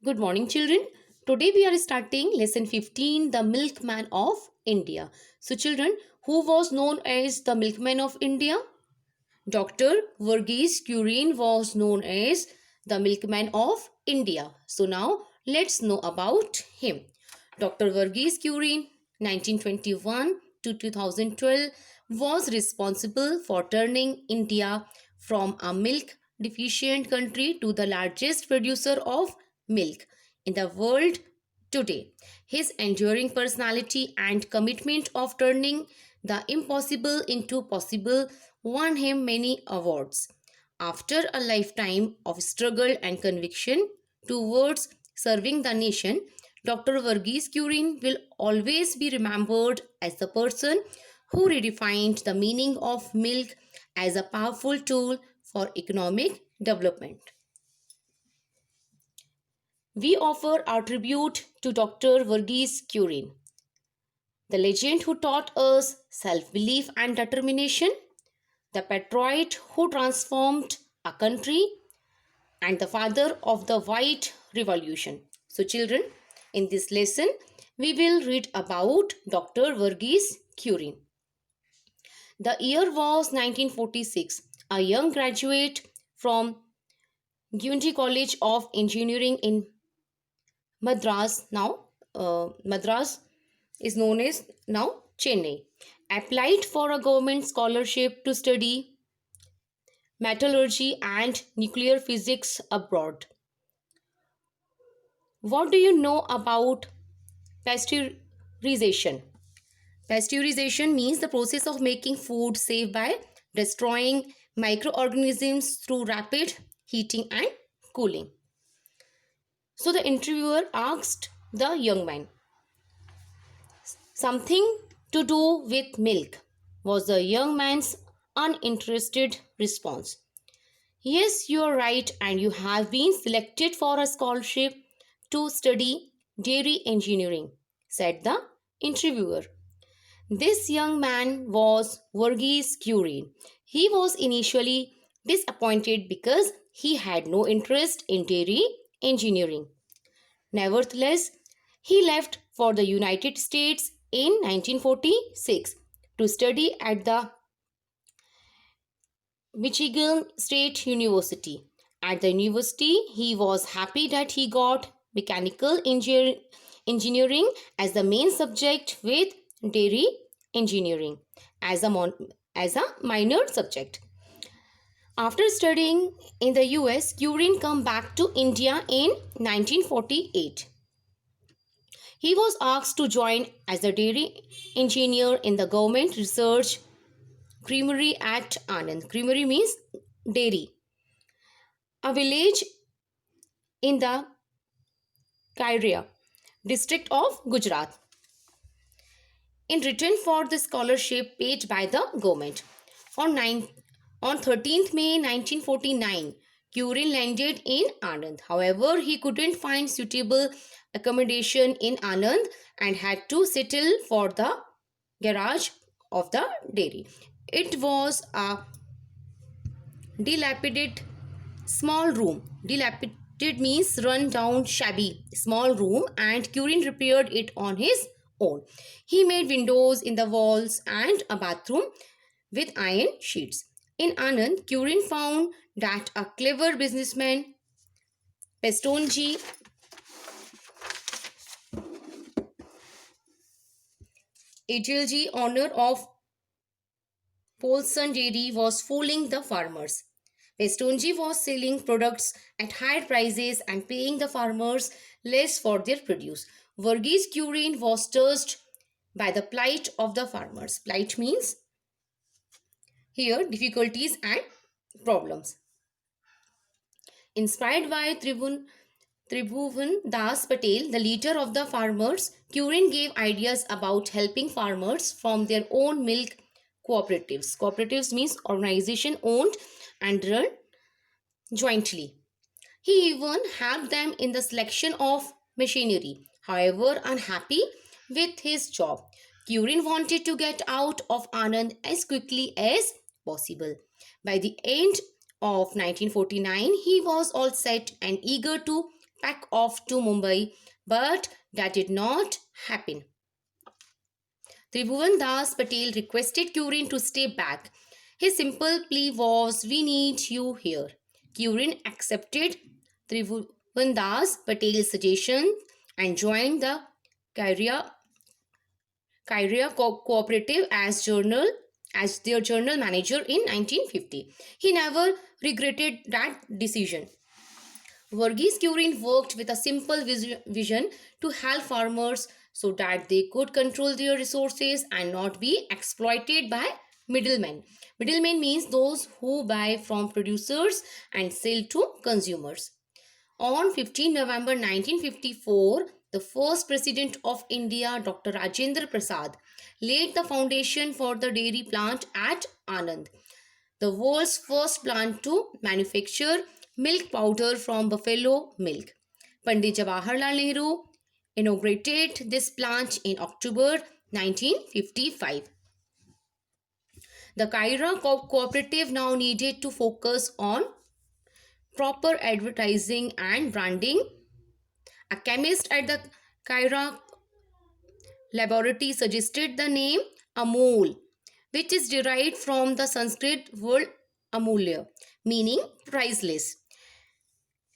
Good morning, children. Today we are starting lesson 15, The Milkman of India. So, children, who was known as the Milkman of India? Dr. Verghese Kurien was known as the Milkman of India. So, now let's know about him. Dr. Verghese Kurien, 1921 to 2012, was responsible for turning India from a milk deficient country to the largest producer of milk in the world today. His enduring personality and commitment of turning the impossible into possible won him many awards. After a lifetime of struggle and conviction towards serving the nation, Dr. Verghese Kurien will always be remembered as the person who redefined the meaning of milk as a powerful tool for economic development. We offer our tribute to Dr. Verghese Kurien, the legend who taught us self-belief and determination, the patriot who transformed a country, and the father of the White Revolution. So, children, in this lesson, we will read about Dr. Verghese Kurien. The year was 1946. A young graduate from Gundy College of Engineering in Madras, Madras is known as now Chennai, applied for a government scholarship to study metallurgy and nuclear physics abroad. What do you know about pasteurization? Pasteurization means the process of making food safe by destroying microorganisms through rapid heating and cooling. So the interviewer asked the young man, something to do with milk, was the young man's uninterested response. Yes, you are right, and you have been selected for a scholarship to study dairy engineering, said the interviewer. This young man was Verghese Kurien. He was initially disappointed because he had no interest in dairy engineering. Nevertheless, he left for the United States in 1946 to study at the Michigan State University. At the university, he was happy that he got mechanical engineering as the main subject with dairy engineering as a minor subject. After studying in the US, Kurien came back to India in 1948. He was asked to join as a dairy engineer in the government research creamery at Anand. Creamery means dairy. A village in the Kairia district of Gujarat. In return for the scholarship paid by the government. On 13th May 1949, Kurien landed in Anand. However, he couldn't find suitable accommodation in Anand and had to settle for the garage of the dairy. It was a dilapidated small room. Dilapidated means run down, shabby, small room, and Kurien repaired it on his own. He made windows in the walls and a bathroom with iron sheets. In Anand, Kurien found that a clever businessman, Pestonji Atilji, owner of Polson Dairy, was fooling the farmers. Pestonji was selling products at higher prices and paying the farmers less for their produce. Verghese Kurien was touched by the plight of the farmers. Plight means here difficulties and problems. Inspired by Tribhuvan Das Patel, the leader of the farmers, Kurien gave ideas about helping farmers from their own milk cooperatives. Cooperatives means organization owned and run jointly. He even helped them in the selection of machinery. However, unhappy with his job, Kurien wanted to get out of Anand as quickly as possible. By the end of 1949, he was all set and eager to pack off to Mumbai, but that did not happen. Tribhuvan Das Patel requested Curien to stay back. His simple plea was, "We need you here." Curien accepted Tribhuvan Das Patel's suggestion and joined the Kairia Cooperative as their journal manager in 1950. He never regretted that decision. Verghese Curien worked with a simple vision to help farmers so that they could control their resources and not be exploited by middlemen. Middlemen means those who buy from producers and sell to consumers. On 15 November 1954, the first president of India, Dr. Rajendra Prasad, laid the foundation for the dairy plant at Anand, the world's first plant to manufacture milk powder from buffalo milk. Pandit Jawaharlal Nehru inaugurated this plant in October 1955. The Kaira cooperative now needed to focus on proper advertising and branding. A chemist at the Kaira laboratory suggested the name Amul, which is derived from the Sanskrit word Amulya, meaning priceless.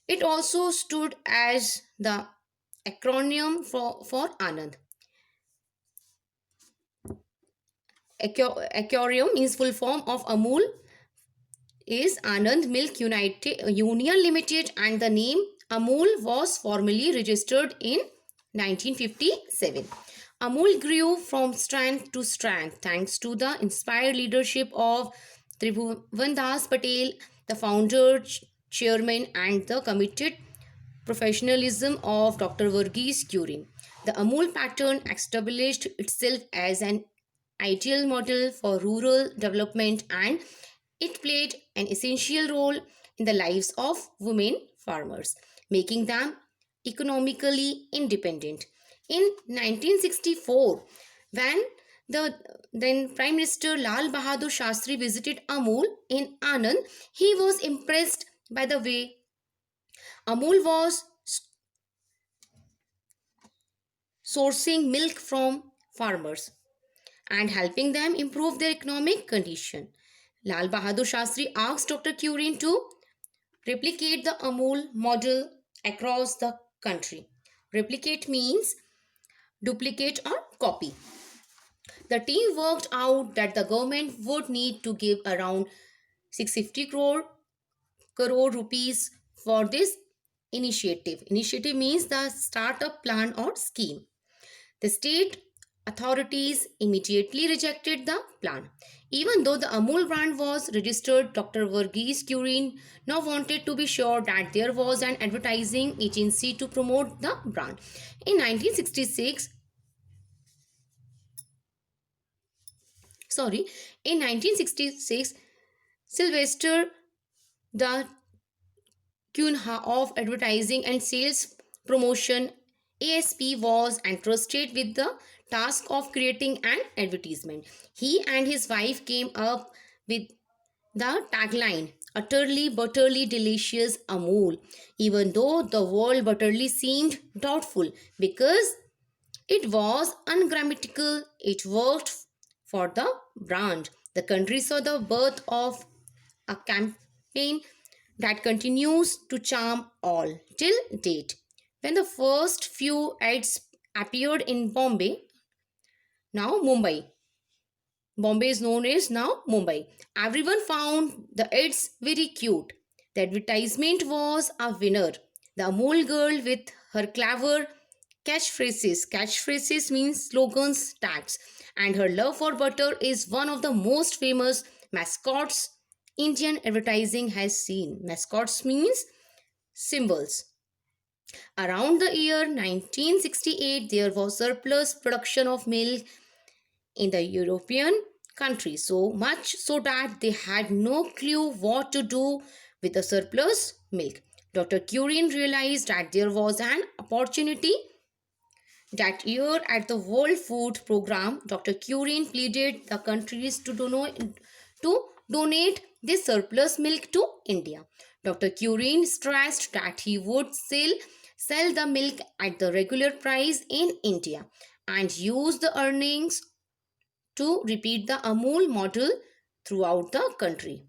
It also stood as the acronym for Anand. Acronym means full form of Amul is Anand Milk Union Limited, and the name Amul was formally registered in 1957. Amul grew from strength to strength thanks to the inspired leadership of Tribhuvan Das Patel, the founder, chairman, and the committed professionalism of Dr. Verghese Curien. The Amul pattern established itself as an ideal model for rural development, and it played an essential role in the lives of women farmers, making them economically independent. In 1964, when the then Prime Minister Lal Bahadur Shastri visited Amul in Anand, he was impressed by the way Amul was sourcing milk from farmers and helping them improve their economic condition. Lal Bahadur Shastri asked Dr. Curien to replicate the Amul model across the country. Replicate means duplicate or copy. The team worked out that the government would need to give around 650 crore rupees for this initiative. Initiative means the startup plan or scheme. The state authorities immediately rejected the plan. Even though the Amul brand was registered, Dr. Verghese Curien now wanted to be sure that there was an advertising agency to promote the brand. In 1966, Sylvester, the Cunha of Advertising and Sales Promotion, ASP, was entrusted with the task of creating an advertisement. He and his wife came up with the tagline, "Utterly butterly delicious Amul," even though the word butterly seemed doubtful because it was ungrammatical. It worked for the brand. The country saw the birth of a campaign that continues to charm all till date. When the first few ads appeared in Bombay, now Mumbai. Bombay is known as now Mumbai. Everyone found the ads very cute. The advertisement was a winner. The Amul girl with her clever catchphrases. Catchphrases means slogans, tags. And her love for butter is one of the most famous mascots Indian advertising has seen. Mascots means symbols. Around the year 1968, there was surplus production of milk in the European countries, so much so that they had no clue what to do with the surplus milk. Dr. Curien realized that there was an opportunity. That year at the World Food Programme, Dr. Curien pleaded the countries to donate this surplus milk to India. Dr. Curien stressed that he would sell sell the milk at the regular price in India, and use the earnings to repeat the Amul model throughout the country.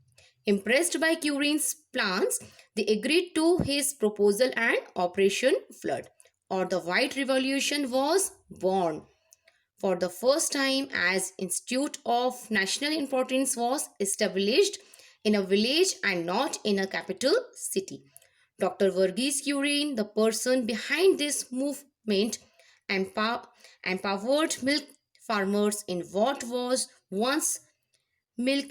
Impressed by Curine's plans, they agreed to his proposal and Operation Flood, or the White Revolution, was born. For the first time, as institute of national importance was established in a village and not in a capital city. Dr. Verghese Curien, the person behind this movement, empowered milk farmers in what was once milk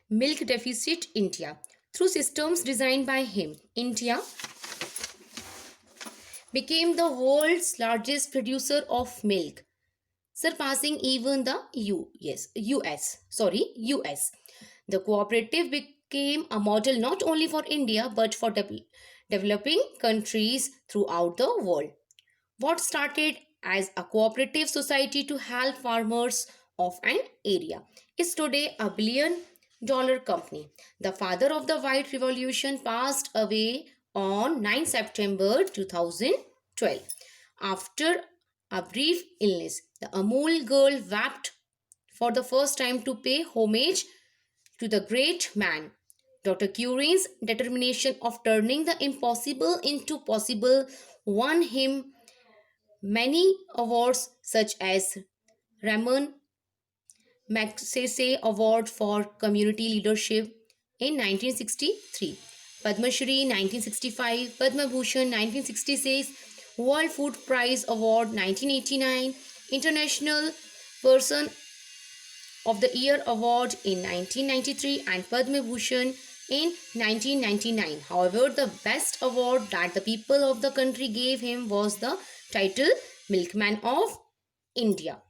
milk deficit India. Through systems designed by him, India became the world's largest producer of milk, surpassing even the US. The cooperative became a model not only for India but for developing countries throughout the world. What started as a cooperative society to help farmers of an area is today a $1 billion company. The father of the White Revolution passed away on 9 September 2012 after a brief illness. The Amul girl wept for the first time to pay homage to the great man. Dr. Curien's determination of turning the impossible into possible won him many awards such as Ramon Magsaysay Award for Community Leadership in 1963, Padma Shri 1965, Padma Bhushan 1966, World Food Prize Award 1989, International Person of the Year Award in 1993, and Padma Bhushan in 1999. However, the best award that the people of the country gave him was the title Milkman of India.